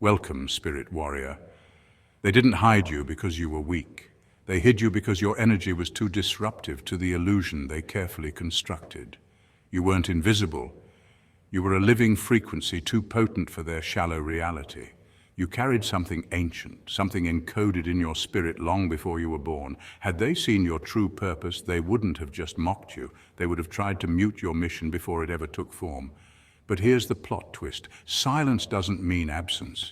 Welcome, Spirit Warrior. They didn't hide you because you were weak. They hid you because your energy was too disruptive to the illusion they carefully constructed. You weren't invisible. You were a living frequency too potent for their shallow reality. You carried something ancient, something encoded in your spirit long before you were born. Had they seen your true purpose, they wouldn't have just mocked you. They would have tried to mute your mission before it ever took form. But here's the plot twist. Silence doesn't mean absence.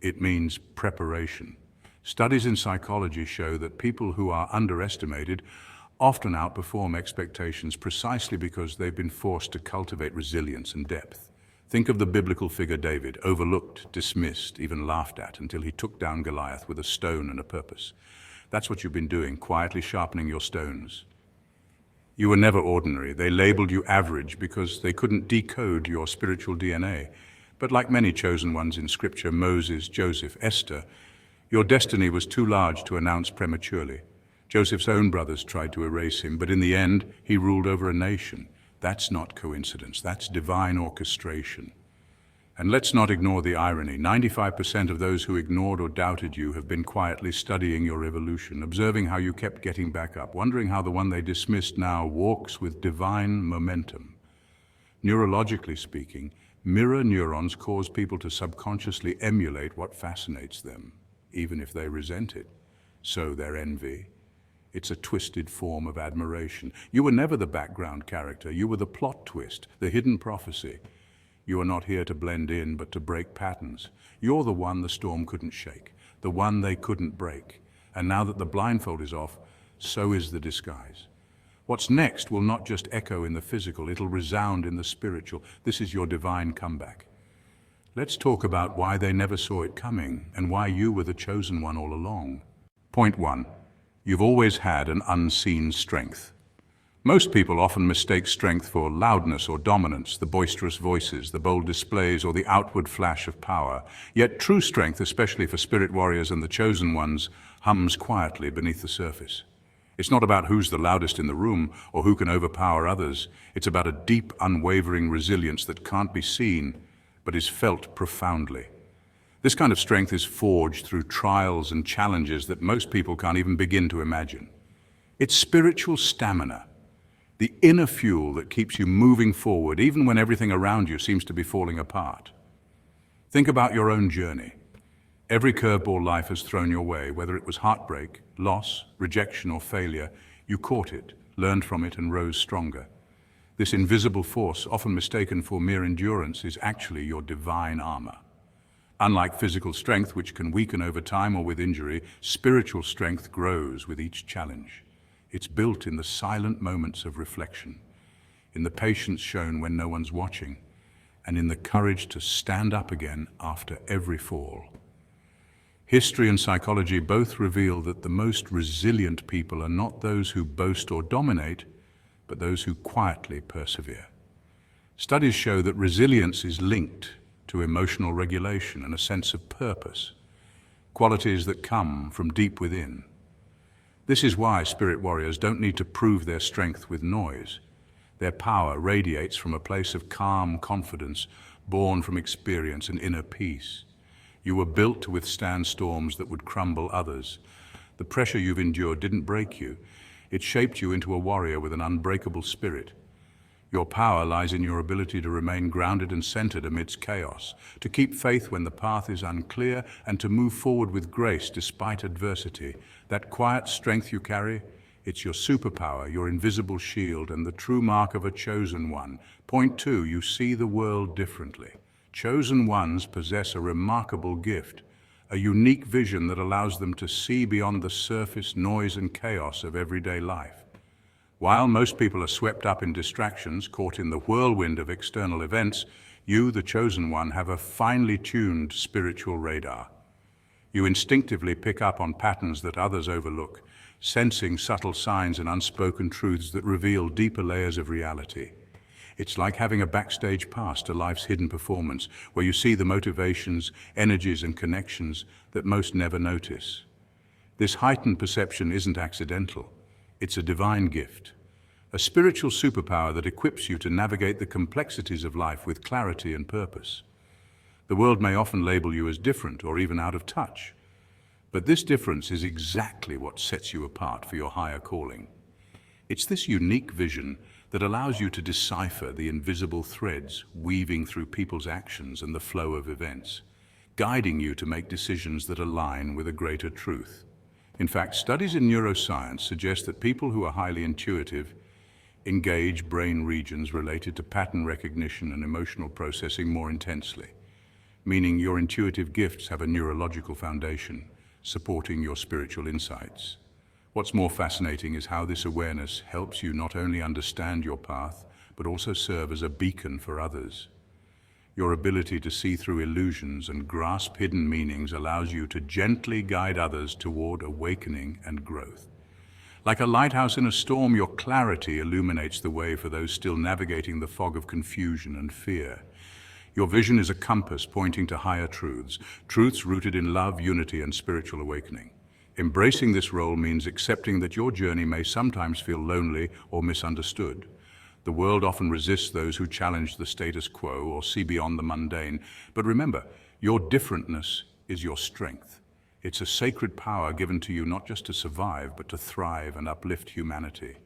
It means preparation. Studies in psychology show that people who are underestimated often outperform expectations precisely because they've been forced to cultivate resilience and depth. Think of the biblical figure David, overlooked, dismissed, even laughed at until he took down Goliath with a stone and a purpose. That's what you've been doing, quietly sharpening your stones. You were never ordinary. They labeled you average because they couldn't decode your spiritual DNA. But like many chosen ones in Scripture, Moses, Joseph, Esther, your destiny was too large to announce prematurely. Joseph's own brothers tried to erase him, but in the end, he ruled over a nation. That's not coincidence, that's divine orchestration. And let's not ignore the irony. 95% of those who ignored or doubted you have been quietly studying your evolution, observing how you kept getting back up, wondering how the one they dismissed now walks with divine momentum. Neurologically speaking, mirror neurons cause people to subconsciously emulate what fascinates them, even if they resent it. So their envy. It's a twisted form of admiration. You were never the background character. You were the plot twist, the hidden prophecy. You are not here to blend in, but to break patterns. You're the one the storm couldn't shake, the one they couldn't break. And now that the blindfold is off, so is the disguise. What's next will not just echo in the physical, it'll resound in the spiritual. This is your divine comeback. Let's talk about why they never saw it coming and why you were the chosen one all along. Point 1. You've always had an unseen strength. Most people often mistake strength for loudness or dominance, the boisterous voices, the bold displays, or the outward flash of power. Yet true strength, especially for spirit warriors and the chosen ones, hums quietly beneath the surface. It's not about who's the loudest in the room or who can overpower others. It's about a deep, unwavering resilience that can't be seen, but is felt profoundly. This kind of strength is forged through trials and challenges that most people can't even begin to imagine. It's spiritual stamina, the inner fuel that keeps you moving forward even when everything around you seems to be falling apart. Think about your own journey. Every curveball life has thrown your way, whether it was heartbreak, loss, rejection, or failure, you caught it, learned from it, and rose stronger. This invisible force, often mistaken for mere endurance, is actually your divine armor. Unlike physical strength, which can weaken over time or with injury, spiritual strength grows with each challenge. It's built in the silent moments of reflection, in the patience shown when no one's watching, and in the courage to stand up again after every fall. History and psychology both reveal that the most resilient people are not those who boast or dominate, but those who quietly persevere. Studies show that resilience is linked to emotional regulation and a sense of purpose, qualities that come from deep within. This is why spirit warriors don't need to prove their strength with noise. Their power radiates from a place of calm confidence, born from experience and inner peace. You were built to withstand storms that would crumble others. The pressure you've endured didn't break you. It shaped you into a warrior with an unbreakable spirit. Your power lies in your ability to remain grounded and centered amidst chaos, to keep faith when the path is unclear, and to move forward with grace despite adversity. That quiet strength you carry, it's your superpower, your invisible shield, and the true mark of a chosen one. Point 2, you see the world differently. Chosen ones possess a remarkable gift, a unique vision that allows them to see beyond the surface noise and chaos of everyday life. While most people are swept up in distractions, caught in the whirlwind of external events, you, the chosen one, have a finely tuned spiritual radar. You instinctively pick up on patterns that others overlook, sensing subtle signs and unspoken truths that reveal deeper layers of reality. It's like having a backstage pass to life's hidden performance, where you see the motivations, energies, and connections that most never notice. This heightened perception isn't accidental. It's a divine gift, a spiritual superpower that equips you to navigate the complexities of life with clarity and purpose. The world may often label you as different or even out of touch, but this difference is exactly what sets you apart for your higher calling. It's this unique vision that allows you to decipher the invisible threads weaving through people's actions and the flow of events, guiding you to make decisions that align with a greater truth. In fact, studies in neuroscience suggest that people who are highly intuitive engage brain regions related to pattern recognition and emotional processing more intensely, meaning your intuitive gifts have a neurological foundation supporting your spiritual insights. What's more fascinating is how this awareness helps you not only understand your path, but also serve as a beacon for others. Your ability to see through illusions and grasp hidden meanings allows you to gently guide others toward awakening and growth. Like a lighthouse in a storm, your clarity illuminates the way for those still navigating the fog of confusion and fear. Your vision is a compass pointing to higher truths, truths rooted in love, unity, and spiritual awakening. Embracing this role means accepting that your journey may sometimes feel lonely or misunderstood. The world often resists those who challenge the status quo or see beyond the mundane. But remember, your differentness is your strength. It's a sacred power given to you not just to survive, but to thrive and uplift humanity.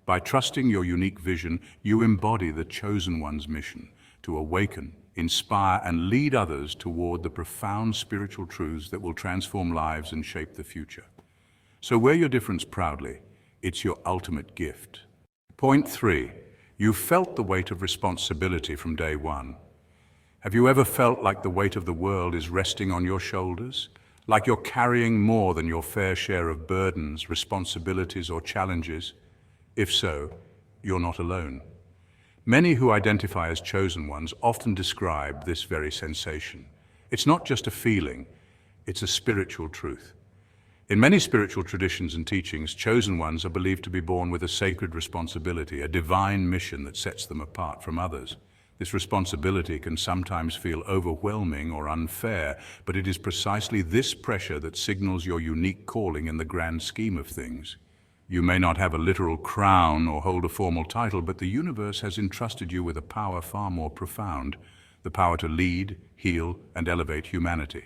By trusting your unique vision, you embody the chosen one's mission to awaken, inspire, and lead others toward the profound spiritual truths that will transform lives and shape the future. So wear your difference proudly. It's your ultimate gift. Point 3. You've felt the weight of responsibility from day one. Have you ever felt like the weight of the world is resting on your shoulders? Like you're carrying more than your fair share of burdens, responsibilities, or challenges? If so, you're not alone. Many who identify as chosen ones often describe this very sensation. It's not just a feeling, it's a spiritual truth. In many spiritual traditions and teachings, chosen ones are believed to be born with a sacred responsibility, a divine mission that sets them apart from others. This responsibility can sometimes feel overwhelming or unfair, but it is precisely this pressure that signals your unique calling in the grand scheme of things. You may not have a literal crown or hold a formal title, but the universe has entrusted you with a power far more profound, the power to lead, heal, and elevate humanity.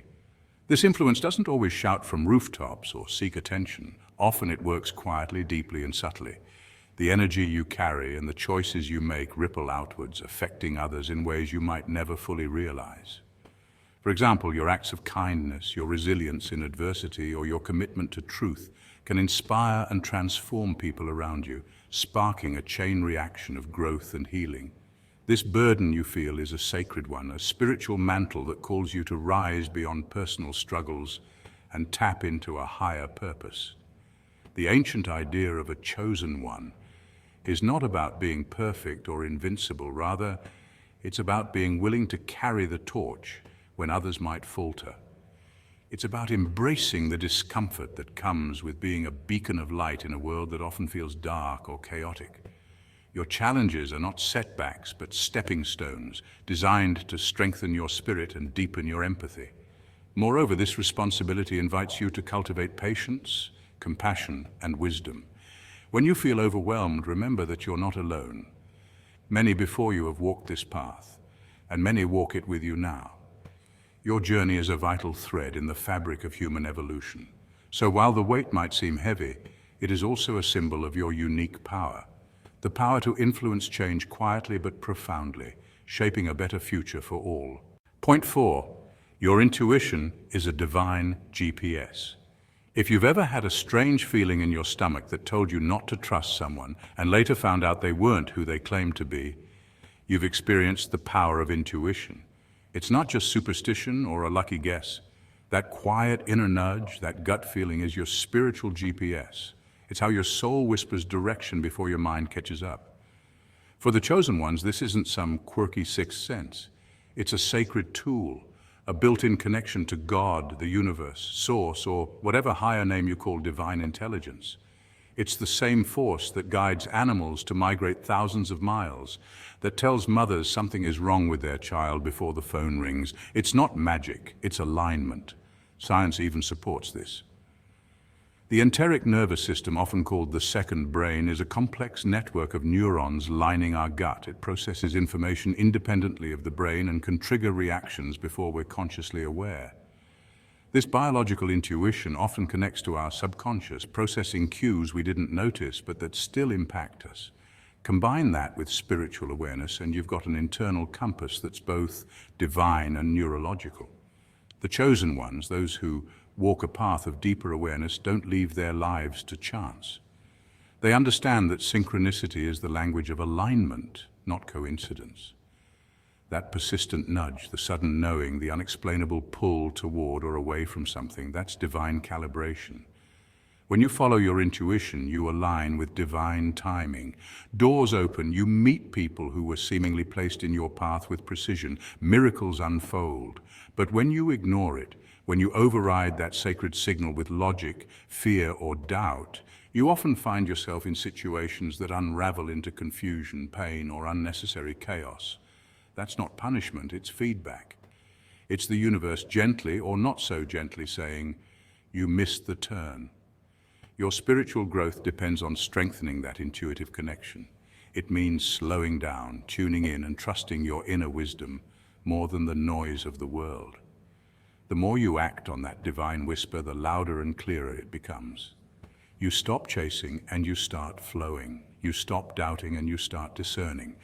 This influence doesn't always shout from rooftops or seek attention. Often it works quietly, deeply, and subtly. The energy you carry and the choices you make ripple outwards, affecting others in ways you might never fully realize. For example, your acts of kindness, your resilience in adversity, or your commitment to truth can inspire and transform people around you, sparking a chain reaction of growth and healing. This burden you feel is a sacred one, a spiritual mantle that calls you to rise beyond personal struggles and tap into a higher purpose. The ancient idea of a chosen one is not about being perfect or invincible. Rather, it's about being willing to carry the torch when others might falter. It's about embracing the discomfort that comes with being a beacon of light in a world that often feels dark or chaotic. Your challenges are not setbacks, but stepping stones designed to strengthen your spirit and deepen your empathy. Moreover, this responsibility invites you to cultivate patience, compassion, and wisdom. When you feel overwhelmed, remember that you're not alone. Many before you have walked this path, and many walk it with you now. Your journey is a vital thread in the fabric of human evolution. So while the weight might seem heavy, it is also a symbol of your unique power. The power to influence change quietly but profoundly, shaping a better future for all. Point 4. Your intuition is a divine GPS. If you've ever had a strange feeling in your stomach that told you not to trust someone and later found out they weren't who they claimed to be, you've experienced the power of intuition. It's not just superstition or a lucky guess. That quiet inner nudge, that gut feeling is your spiritual GPS. It's how your soul whispers direction before your mind catches up. For the chosen ones, this isn't some quirky sixth sense. It's a sacred tool, a built-in connection to God, the universe, source, or whatever higher name you call divine intelligence. It's the same force that guides animals to migrate thousands of miles, that tells mothers something is wrong with their child before the phone rings. It's not magic, it's alignment. Science even supports this. The enteric nervous system, often called the second brain, is a complex network of neurons lining our gut. It processes information independently of the brain and can trigger reactions before we're consciously aware. This biological intuition often connects to our subconscious, processing cues we didn't notice but that still impact us. Combine that with spiritual awareness and you've got an internal compass that's both divine and neurological. The chosen ones, those who walk a path of deeper awareness, don't leave their lives to chance. They understand that synchronicity is the language of alignment, not coincidence. That persistent nudge, the sudden knowing, the unexplainable pull toward or away from something, that's divine calibration. When you follow your intuition, you align with divine timing. Doors open, you meet people who were seemingly placed in your path with precision. Miracles unfold. But when you ignore it, when you override that sacred signal with logic, fear, or doubt, you often find yourself in situations that unravel into confusion, pain, or unnecessary chaos. That's not punishment, it's feedback. It's the universe gently or not so gently saying, you missed the turn. Your spiritual growth depends on strengthening that intuitive connection. It means slowing down, tuning in, and trusting your inner wisdom more than the noise of the world. The more you act on that divine whisper, the louder and clearer it becomes. You stop chasing and you start flowing. You stop doubting and you start discerning.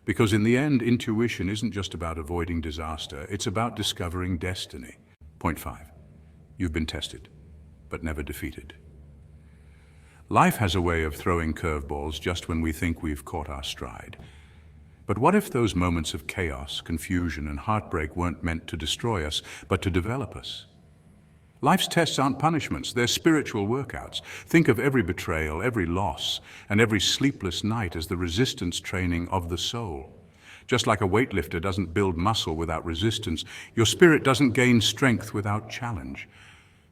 Because in the end, intuition isn't just about avoiding disaster, it's about discovering destiny. Point 5. You've been tested, but never defeated. Life has a way of throwing curveballs just when we think we've caught our stride. But what if those moments of chaos, confusion, and heartbreak weren't meant to destroy us, but to develop us? Life's tests aren't punishments, they're spiritual workouts. Think of every betrayal, every loss, and every sleepless night as the resistance training of the soul. Just like a weightlifter doesn't build muscle without resistance, your spirit doesn't gain strength without challenge.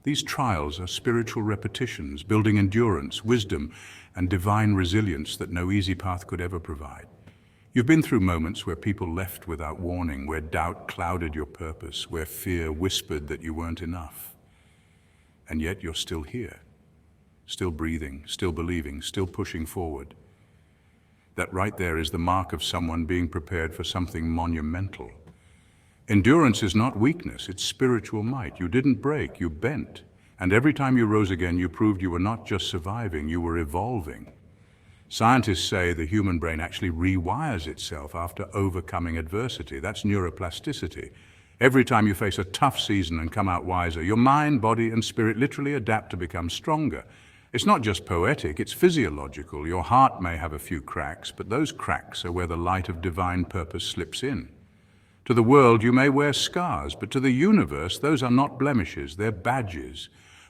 These trials are spiritual repetitions, building endurance, wisdom, and divine resilience that no easy path could ever provide. You've been through moments where people left without warning, where doubt clouded your purpose, where fear whispered that you weren't enough. And yet you're still here, still breathing, still believing, still pushing forward. That right there is the mark of someone being prepared for something monumental. Endurance is not weakness, it's spiritual might. You didn't break, you bent. And every time you rose again, you proved you were not just surviving, you were evolving. Scientists say the human brain actually rewires itself after overcoming adversity. That's neuroplasticity. Every time you face a tough season and come out wiser, your mind, body, and spirit literally adapt to become stronger. It's not just poetic, it's physiological. Your heart may have a few cracks, but those cracks are where the light of divine purpose slips in. To the world, you may wear scars, but to the universe, those are not blemishes, they're badges,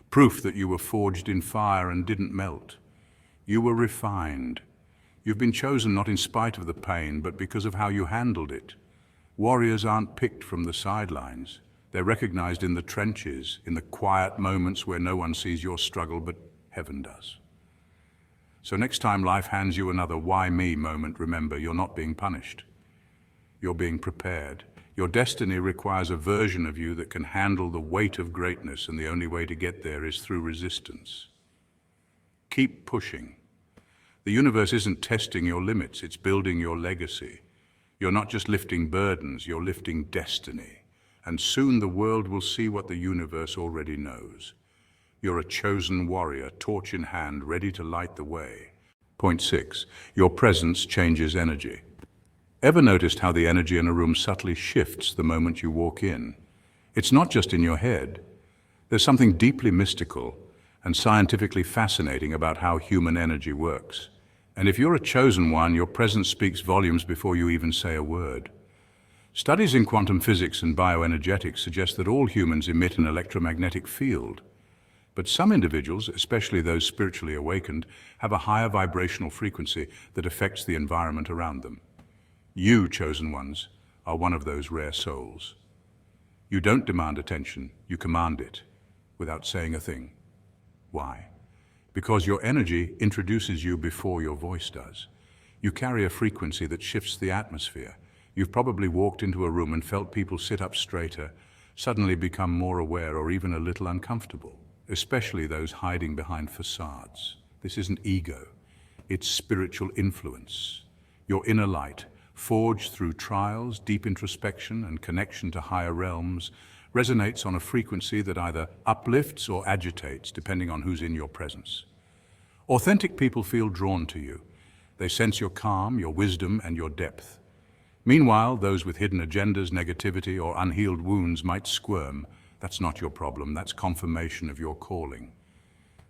proof that you were forged in fire and didn't melt. You were refined. You've been chosen not in spite of the pain, but because of how you handled it. Warriors aren't picked from the sidelines. They're recognized in the trenches, in the quiet moments where no one sees your struggle, but heaven does. So next time life hands you another why me moment, remember, you're not being punished. You're being prepared. Your destiny requires a version of you that can handle the weight of greatness, and the only way to get there is through resistance. Keep pushing. The universe isn't testing your limits, it's building your legacy. You're not just lifting burdens, you're lifting destiny. And soon the world will see what the universe already knows. You're a chosen warrior, torch in hand, ready to light the way. Point 6. Your presence changes energy. Ever noticed how the energy in a room subtly shifts the moment you walk in? It's not just in your head. There's something deeply mystical and scientifically fascinating about how human energy works. And if you're a chosen one, your presence speaks volumes before you even say a word. Studies in quantum physics and bioenergetics suggest that all humans emit an electromagnetic field. But some individuals, especially those spiritually awakened, have a higher vibrational frequency that affects the environment around them. You, chosen ones, are one of those rare souls. You don't demand attention, you command it, without saying a thing. Why? Because your energy introduces you before your voice does. You carry a frequency that shifts the atmosphere. You've probably walked into a room and felt people sit up straighter, suddenly become more aware or even a little uncomfortable. especially those hiding behind facades. This isn't ego, it's spiritual influence. Your inner light, forged through trials, deep introspection, and connection to higher realms, resonates on a frequency that either uplifts or agitates, depending on who's in your presence. Authentic people feel drawn to you. They sense your calm, your wisdom, and your depth. Meanwhile, those with hidden agendas, negativity, or unhealed wounds might squirm. That's not your problem, that's confirmation of your calling.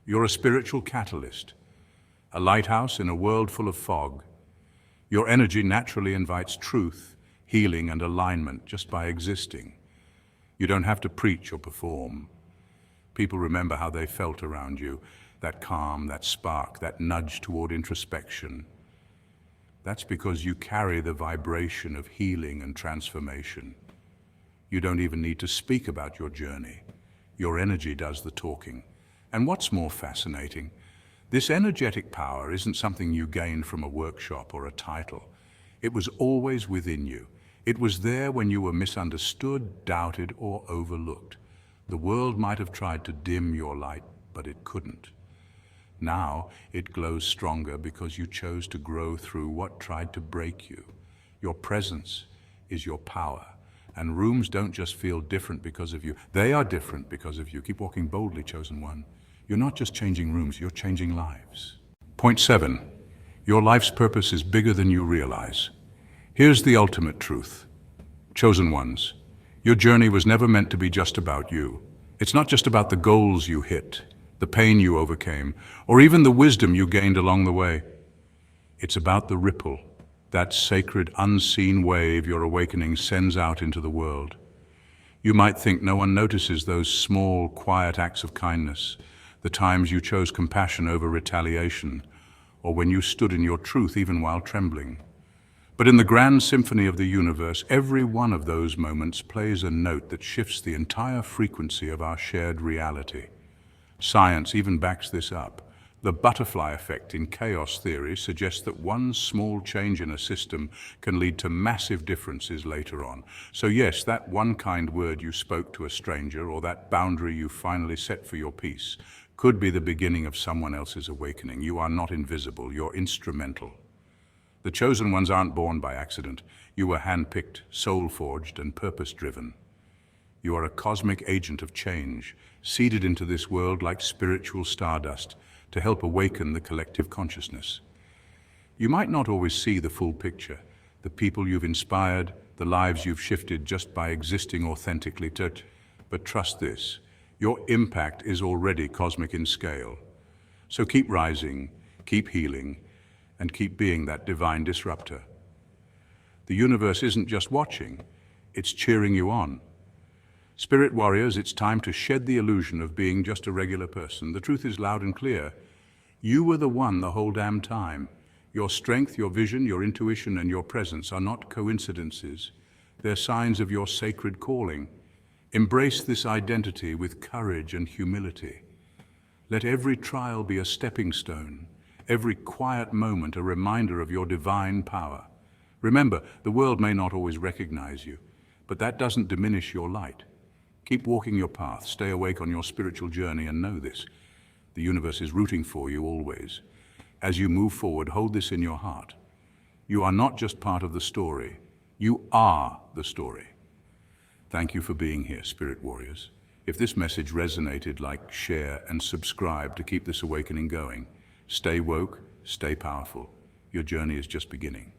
You're a spiritual catalyst, a lighthouse in a world full of fog. Your energy naturally invites truth, healing, and alignment just by existing. You don't have to preach or perform. People remember how they felt around you, that calm, that spark, that nudge toward introspection. That's because you carry the vibration of healing and transformation. You don't even need to speak about your journey. Your energy does the talking. And what's more fascinating, this energetic power isn't something you gained from a workshop or a title. It was always within you. It was there when you were misunderstood, doubted, or overlooked. The world might have tried to dim your light, but it couldn't. Now it glows stronger because you chose to grow through what tried to break you. Your presence is your power, and rooms don't just feel different because of you. They are different because of you. Keep walking boldly, chosen one. You're not just changing rooms, you're changing lives. Point 7. Your life's purpose is bigger than you realize. Here's the ultimate truth. Chosen ones, your journey was never meant to be just about you. It's not just about the goals you hit, the pain you overcame, or even the wisdom you gained along the way. It's about the ripple, that sacred, unseen wave your awakening sends out into the world. You might think no one notices those small, quiet acts of kindness, the times you chose compassion over retaliation, or when you stood in your truth even while trembling. But in the grand symphony of the universe, every one of those moments plays a note that shifts the entire frequency of our shared reality. Science even backs this up. The butterfly effect in chaos theory suggests that one small change in a system can lead to massive differences later on. So yes, that one kind word you spoke to a stranger, or that boundary you finally set for your peace, could be the beginning of someone else's awakening. You are not invisible, you're instrumental. The chosen ones aren't born by accident. You were handpicked, soul-forged, and purpose-driven. You are a cosmic agent of change, seeded into this world like spiritual stardust to help awaken the collective consciousness. You might not always see the full picture, the people you've inspired, the lives you've shifted just by existing authentically, but trust this, your impact is already cosmic in scale. So keep rising, keep healing, and keep being that divine disruptor. The universe isn't just watching, it's cheering you on. Spirit warriors, it's time to shed the illusion of being just a regular person. The truth is loud and clear. You were the one the whole damn time. Your strength, your vision, your intuition, and your presence are not coincidences. They're signs of your sacred calling. Embrace this identity with courage and humility. Let every trial be a stepping stone, every quiet moment a reminder of your divine power. Remember, the world may not always recognize you, but that doesn't diminish your light. Keep walking your path, stay awake on your spiritual journey, and know this: the universe is rooting for you always. As you move forward, hold this in your heart. You are not just part of the story, you are the story. Thank you for being here, Spirit Warriors. If this message resonated, like, share, and subscribe to keep this awakening going. Stay woke, stay powerful. Your journey is just beginning.